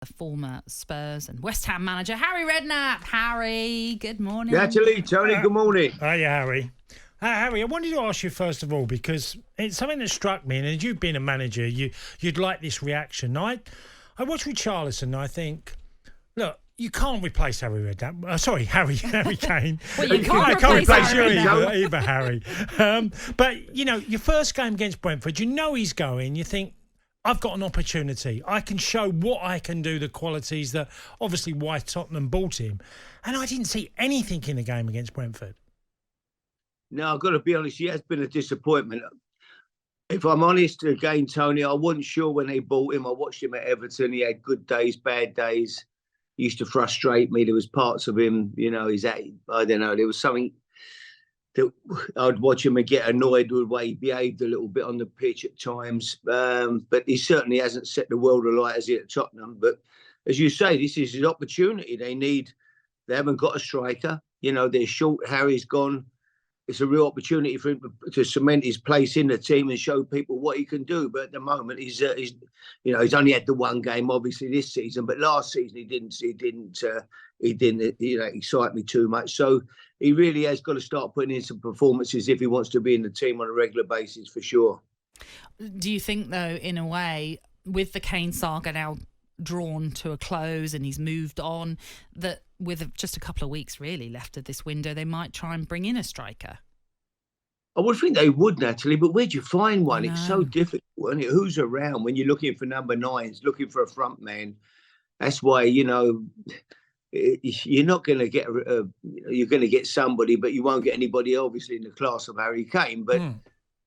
the former Spurs and West Ham manager, Harry Redknapp. Harry, good morning. Natalie, Tony, good morning. Hiya, Harry. Harry, I wanted to ask you first of all, because it's something that struck me, and as you've been a manager, you'd like this reaction. I watch Richarlison, and I think, look, you can't replace Harry Redknapp. Harry Kane. Well, you can't replace you Harry either, Harry. But, you know, your first game against Brentford, you know he's going, you think, I've got an opportunity. I can show what I can do, the qualities that obviously why Tottenham bought him. And I didn't see anything in the game against Brentford. No, I've got to be honest, he has been a disappointment. If I'm honest, again, Tony, I wasn't sure when they bought him. I watched him at Everton. He had good days, bad days. He used to frustrate me. There was parts of him, you know, I don't know, there was something that I'd watch him and get annoyed with the way he behaved a little bit on the pitch at times. But he certainly hasn't set the world alight as he at Tottenham. But as you say, this is his opportunity. They haven't got a striker. You know, they're short. Harry's gone. It's a real opportunity for him to cement his place in the team and show people what he can do. But at the moment, he's only had the one game, obviously, this season. But last season, he didn't excite me too much. So he really has got to start putting in some performances if he wants to be in the team on a regular basis, for sure. Do you think, though, in a way, with the Kane saga now drawn to a close and he's moved on, that with just a couple of weeks really left of this window, they might try and bring in a striker? I would think they would, Natalie, but where'd you find one? No. It's so difficult, isn't it? Who's around when you're looking for number nines, looking for a front man? That's why, you know, you're not going to get you're going to get somebody, but you won't get anybody obviously in the class of Harry Kane. But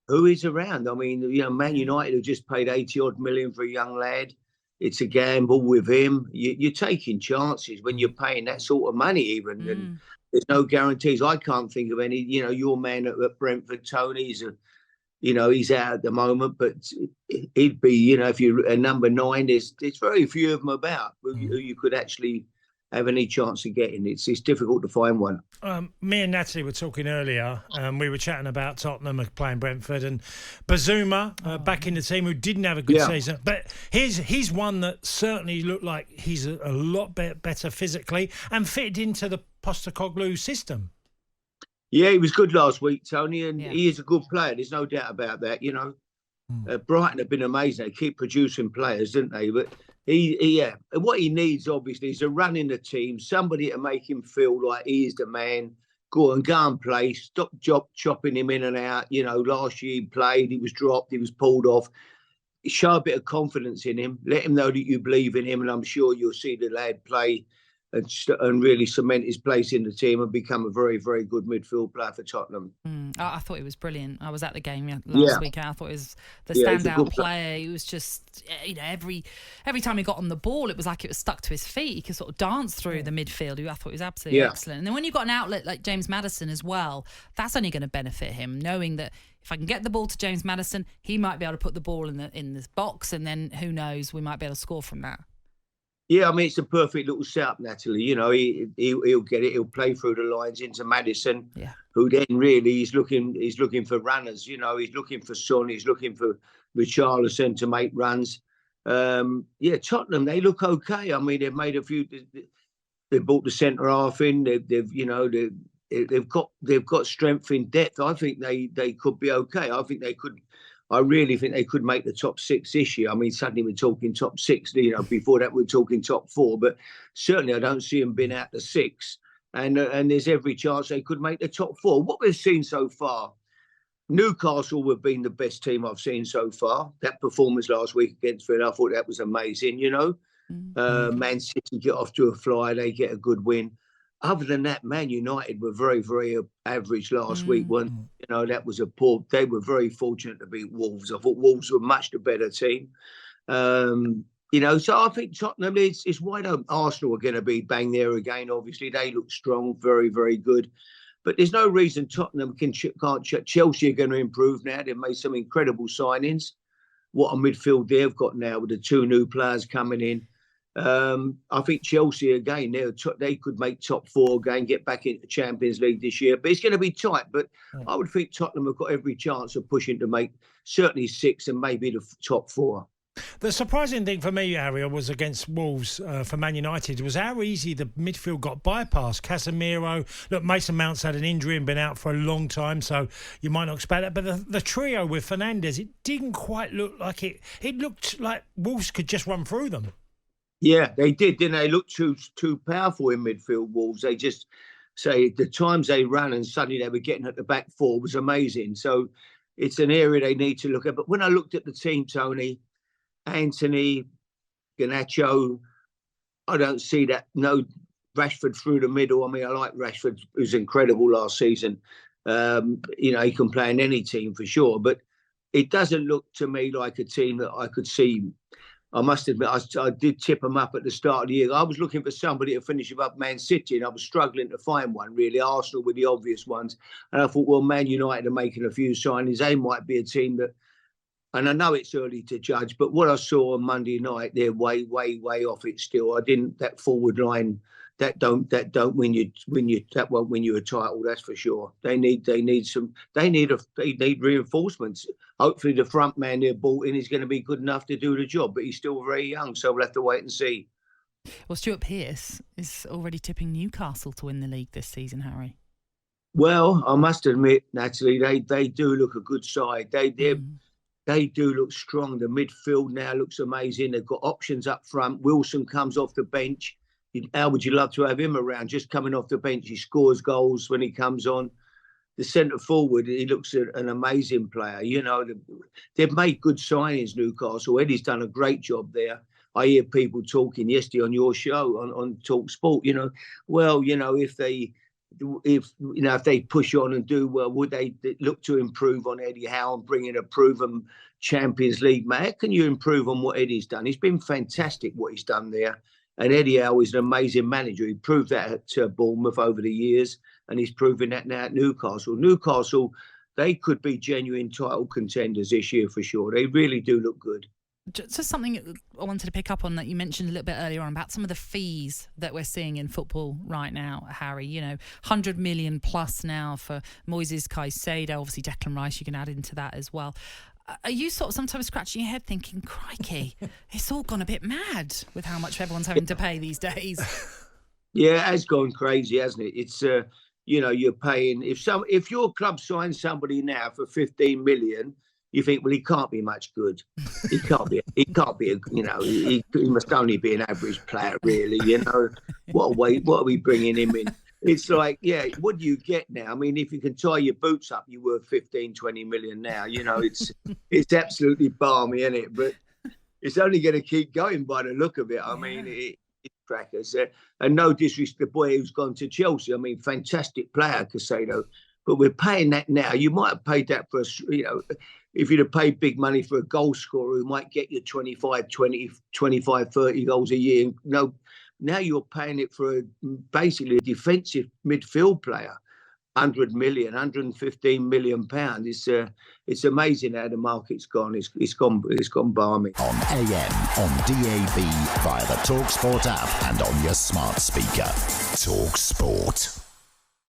who is around? I mean, you know, Man United have just paid 80-odd million for a young lad. It's a gamble with him. You're taking chances when you're paying that sort of money even. And there's no guarantees. I can't think of any. You know, your man at Brentford, Tony, he's out at the moment, but he'd be, you know, if you're a number 9, there's very few of them about who you could actually have any chance of getting. It's difficult to find one. Me and Natalie were talking earlier. We were chatting about Tottenham playing Brentford and Bissouma back in the team, who didn't have a good season. But he's one that certainly looked like he's a lot better physically and fitted into the Postecoglou system. Yeah, he was good last week, Tony, and he is a good player. There's no doubt about that. You know, Brighton have been amazing. They keep producing players, didn't they? But what he needs obviously is a run in the team, somebody to make him feel like he is the man. Go and play. Stop chopping him in and out. You know, last year he played, he was dropped, he was pulled off. Show a bit of confidence in him. Let him know that you believe in him, and I'm sure you'll see the lad play and really cement his place in the team and become a very, very good midfield player for Tottenham. I thought he was brilliant. I was at the game last week. I thought he was the standout player. He was just, you know, every time he got on the ball, it was like it was stuck to his feet. He could sort of dance through the midfield. I thought he was absolutely excellent. And then when you've got an outlet like James Maddison as well, that's only going to benefit him, knowing that if I can get the ball to James Maddison, he might be able to put the ball in the box, and then who knows, we might be able to score from that. Yeah, I mean, it's a perfect little setup, Natalie. You know, he'll get it. He'll play through the lines into Maddison, who then really he's looking for runners. You know, he's looking for Son. He's looking for Richarlison to make runs. Tottenham, they look okay. I mean, they've made a few. They brought the centre half in. They've got strength in depth. I think they could be okay. I really think they could make the top 6 this year. I mean, suddenly we're talking top 6. You know, before that we're talking top 4. But certainly I don't see them being out the 6. And there's every chance they could make the top 4. What we've seen so far, Newcastle have been the best team I've seen so far. That performance last week against Villa, I thought that was amazing. You know, Man City get off to a fly, they get a good win. Other than that, Man United were very, very average last week. You know, that was they were very fortunate to beat Wolves. I thought Wolves were much the better team. You know, so I think Tottenham is wide open. Arsenal are going to be bang there again. Obviously, they look strong, very, very good. But there's no reason Tottenham can't. Chelsea are going to improve now. They've made some incredible signings. What a midfield they've got now with the 2 new players coming in. I think Chelsea again, they could make top 4 again, get back into Champions League this year, but it's going to be tight. But I would think Tottenham have got every chance of pushing to make certainly 6 and maybe the top 4. The surprising thing for me, Harry, was against Wolves for Man United was how easy the midfield got bypassed. Casemiro, look, Mason Mount's had an injury and been out for a long time, so you might not expect that. But the trio with Fernandes, it didn't quite look like it. It looked like Wolves could just run through them. Yeah, they did, didn't they? Looked too powerful in midfield, Wolves. They just say the times they ran and suddenly they were getting at the back four was amazing. So it's an area they need to look at. But when I looked at the team, Tony, Anthony, Garnacho, I don't see that. No, Rashford through the middle. I mean, I like Rashford, who's incredible last season. He can play in any team for sure. But it doesn't look to me like a team that I could see. I must admit, I did tip them up at the start of the year. I was looking for somebody to finish above Man City, and I was struggling to find one, really. Arsenal were the obvious ones. And I thought, well, Man United are making a few signings. They might be a team that, and I know it's early to judge, but what I saw on Monday night, they're way, way, way off it still. That forward line, that don't win you a title, that's for sure. They need reinforcements. Hopefully the front man they're brought in is going to be good enough to do the job, but he's still very young, so we'll have to wait and see. Well, Stuart Pearce is already tipping Newcastle to win the league this season, Harry. Well, I must admit, Natalie, they do look a good side. They do look strong. The midfield now looks amazing. They've got options up front. Wilson comes off the bench. How would you love to have him around? Just coming off the bench, he scores goals when he comes on. The centre forward, he looks an amazing player. They've made good signings, Newcastle. Eddie's done a great job there. I hear people talking yesterday on your show on talkSPORT. If they push on and do well, would they look to improve on Eddie Howe and bring in a proven Champions League man? How can you improve on what Eddie's done? He's been fantastic what he's done there. And Eddie Howe is an amazing manager. He proved that at Bournemouth over the years, and he's proving that now at Newcastle. Newcastle, they could be genuine title contenders this year for sure. They really do look good. Just something I wanted to pick up on that you mentioned a little bit earlier on about some of the fees that we're seeing in football right now, Harry. 100 million plus now for Moises Caicedo. Obviously, Declan Rice, you can add into that as well. Are you sort of sometimes scratching your head thinking, crikey, it's all gone a bit mad with how much everyone's having to pay these days? Yeah, it has gone crazy, hasn't it? It's, you're paying... If your club signs somebody now for 15 million... You think, well, he can't be much good. He can't be. He must only be an average player, really. What are we bringing him in? It's like, yeah, what do you get now? I mean, if you can tie your boots up, you're worth 15, 20 million now. It's absolutely balmy, isn't it? But it's only going to keep going by the look of it. I mean, it's crackers. And no disrespect, the boy who's gone to Chelsea. I mean, fantastic player, Casado. But we're paying that now. You might have paid that for if you'd have paid big money for a goal scorer who might get you 25, 30 goals a year. No, now you're paying it for basically a defensive midfield player. 100 million, 115 million pounds. It's amazing how the market's gone. It's gone balmy. On AM, on DAB, via the talkSPORT app and on your smart speaker. talkSPORT.